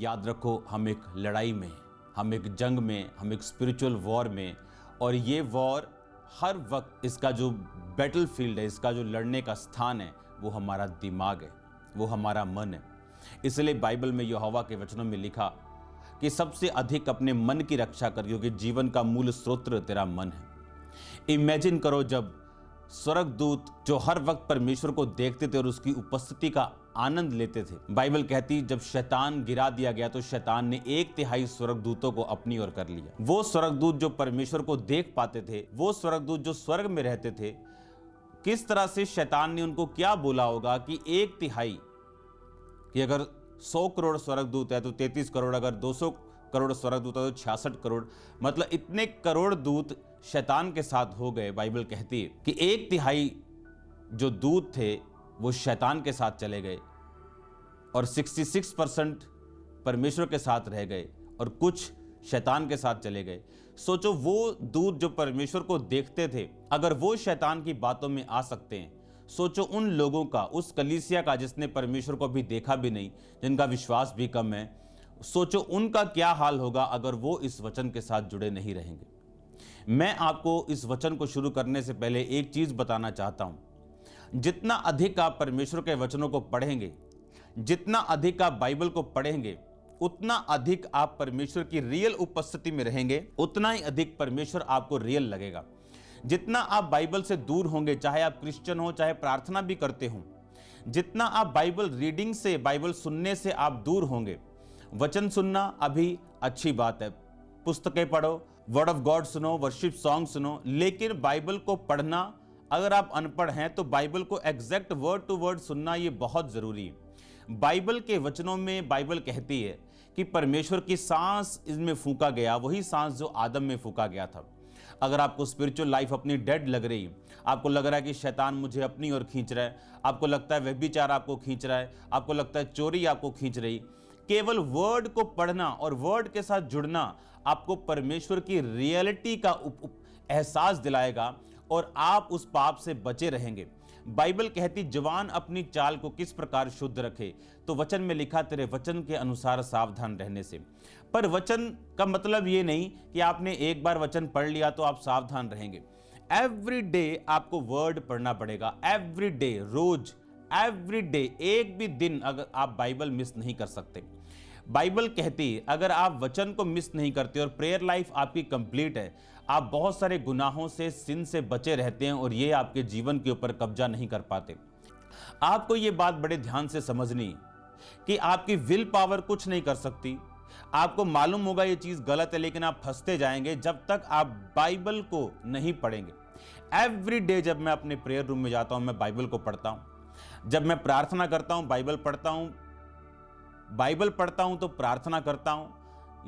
याद रखो, हम एक लड़ाई में, हम एक जंग में, हम एक स्पिरिचुअल वॉर में, और ये वॉर हर वक्त, इसका जो बैटल फील्ड है, इसका जो लड़ने का स्थान है, वो हमारा दिमाग है, वो हमारा मन है। इसलिए बाइबल में यहोवा के वचनों में लिखा कि सबसे अधिक अपने मन की रक्षा कर, क्योंकि जीवन का मूल स्रोत तेरा मन है। इमेजिन करो जब स्वर्गदूत जो हर वक्त परमेश्वर को देखते थे और उसकी उपस्थिति का आनंद लेते थे, बाइबल कहती जब शैतान गिरा दिया गया तो शैतान ने 1/3 स्वर्गदूतों को अपनी ओर कर लिया। वो स्वर्गदूत जो परमेश्वर को देख पाते थे, वो स्वर्गदूत जो स्वर्ग में रहते थे, किस तरह से शैतान ने उनको क्या बोला होगा कि 1/3, कि अगर 100 करोड़ स्वर्गदूत है तो 33 करोड़, अगर 200 करोड़ स्वर्गदूत है तो 66 करोड़, मतलब इतने करोड़ दूत शैतान के साथ हो गए। बाइबल कहती है कि 1/3 जो दूत थे वो शैतान के साथ चले गए और 66% परमेश्वर के साथ रह गए और कुछ शैतान के साथ चले गए। सोचो, वो दूत जो परमेश्वर को देखते थे, अगर वो शैतान की बातों में आ सकते हैं, सोचो उन लोगों का, उस कलीसिया का जिसने परमेश्वर को अभी देखा भी नहीं, जिनका विश्वास भी कम है, सोचो उनका क्या हाल होगा अगर वो इस वचन के साथ जुड़े नहीं रहेंगे। मैं आपको इस वचन को शुरू करने से पहले एक चीज बताना चाहता हूं। जितना अधिक आप परमेश्वर के वचनों को पढ़ेंगे, जितना अधिक आप बाइबल को पढ़ेंगे, उतना अधिक आप परमेश्वर की रियल उपस्थिति में रहेंगे, उतना ही अधिक परमेश्वर आपको रियल लगेगा। जितना आप बाइबल से दूर होंगे, चाहे आप क्रिश्चियन हो, चाहे प्रार्थना भी करते हो, जितना आप बाइबल रीडिंग से, बाइबल सुनने से आप दूर होंगे। वचन सुनना अभी अच्छी बात है, पुस्तकें पढ़ो, वर्ड ऑफ गॉड सुनो, वर्शिप सॉन्ग सुनो, लेकिन बाइबल को पढ़ना, अगर आप अनपढ़ हैं तो बाइबल को एग्जैक्ट वर्ड टू वर्ड सुनना ये बहुत जरूरी है। बाइबल के वचनों में बाइबल कहती है कि परमेश्वर की सांस इसमें फूंका गया, वही सांस जो आदम में फूंका गया था। अगर आपको स्पिरिचुअल लाइफ अपनी डेड लग रही है, आपको लग रहा है कि शैतान मुझे अपनी ओर खींच रहा है, आपको लगता है व्यभिचार आपको खींच रहा है, आपको लगता है चोरी आपको खींच रही, केवल वर्ड को पढ़ना और वर्ड के साथ जुड़ना आपको परमेश्वर की रियलिटी का एहसास दिलाएगा और आप उस पाप से बचे रहेंगे। बाइबल कहती जवान अपनी चाल को किस प्रकार शुद्ध रखे, तो वचन में लिखा तेरे वचन के अनुसार सावधान रहने से। पर वचन का मतलब ये नहीं कि आपने एक बार वचन पढ़ लिया तो आप सावधान रहेंगे। एवरी डे आपको वर्ड पढ़ना पड़ेगा, एवरी डे, रोज, एवरी डे, एक भी दिन अगर आप बाइबल मिस नहीं कर सकते। बाइबल कहती है अगर आप वचन को मिस नहीं करते और प्रेयर लाइफ आपकी कंप्लीट है, आप बहुत सारे गुनाहों से, सिन से बचे रहते हैं और ये आपके जीवन के ऊपर कब्जा नहीं कर पाते। आपको ये बात बड़े ध्यान से समझनी कि आपकी विल पावर कुछ नहीं कर सकती। आपको मालूम होगा ये चीज गलत है, लेकिन आप फंसते जाएंगे जब तक आप बाइबल को नहीं पढ़ेंगे। एवरी डे जब मैं अपने प्रेयर रूम में जाता हूं, मैं बाइबल को पढ़ता हूं। जब मैं प्रार्थना करता हूं, बाइबल पढ़ता हूं, बाइबल पढ़ता हूं तो प्रार्थना करता हूं।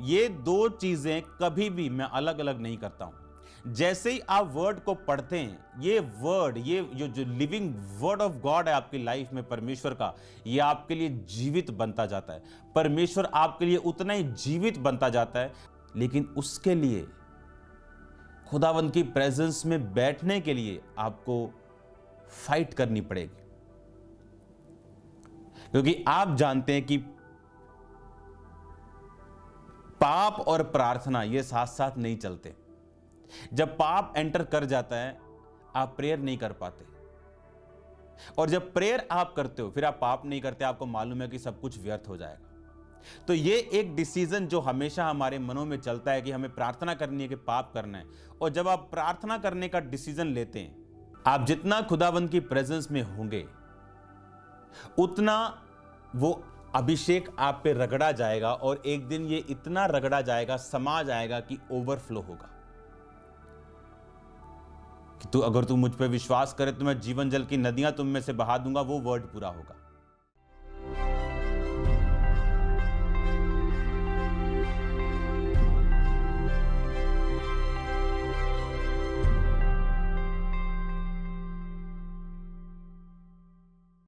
ये दो चीजें कभी भी मैं अलग अलग नहीं करता हूं। जैसे ही आप वर्ड को पढ़ते हैं, ये वर्ड, ये जो लिविंग वर्ड ऑफ गॉड है आपकी लाइफ में परमेश्वर का, ये आपके लिए जीवित बनता जाता है। परमेश्वर आपके लिए उतना ही जीवित बनता जाता है, लेकिन उसके लिए खुदावंद की प्रेजेंस में बैठने के लिए आपको फाइट करनी पड़ेगी, क्योंकि आप जानते हैं कि पाप और प्रार्थना ये साथ साथ नहीं चलते। जब पाप एंटर कर जाता है, आप प्रेयर नहीं कर पाते, और जब प्रेयर आप करते हो फिर आप पाप नहीं करते, आपको मालूम है कि सब कुछ व्यर्थ हो जाएगा। तो ये एक डिसीजन जो हमेशा हमारे मनों में चलता है कि हमें प्रार्थना करनी है कि पाप करना है। और जब आप प्रार्थना करने का डिसीजन लेते हैं, आप जितना खुदावंद की प्रेजेंस में होंगे, उतना वो अभिषेक आप पे रगड़ा जाएगा, और एक दिन ये इतना रगड़ा जाएगा, समा जाएगा कि ओवरफ्लो होगा। कि अगर तू मुझ पे विश्वास करे तो मैं जीवन जल की नदियां तुम में से बहा दूंगा, वो वर्ड पूरा होगा।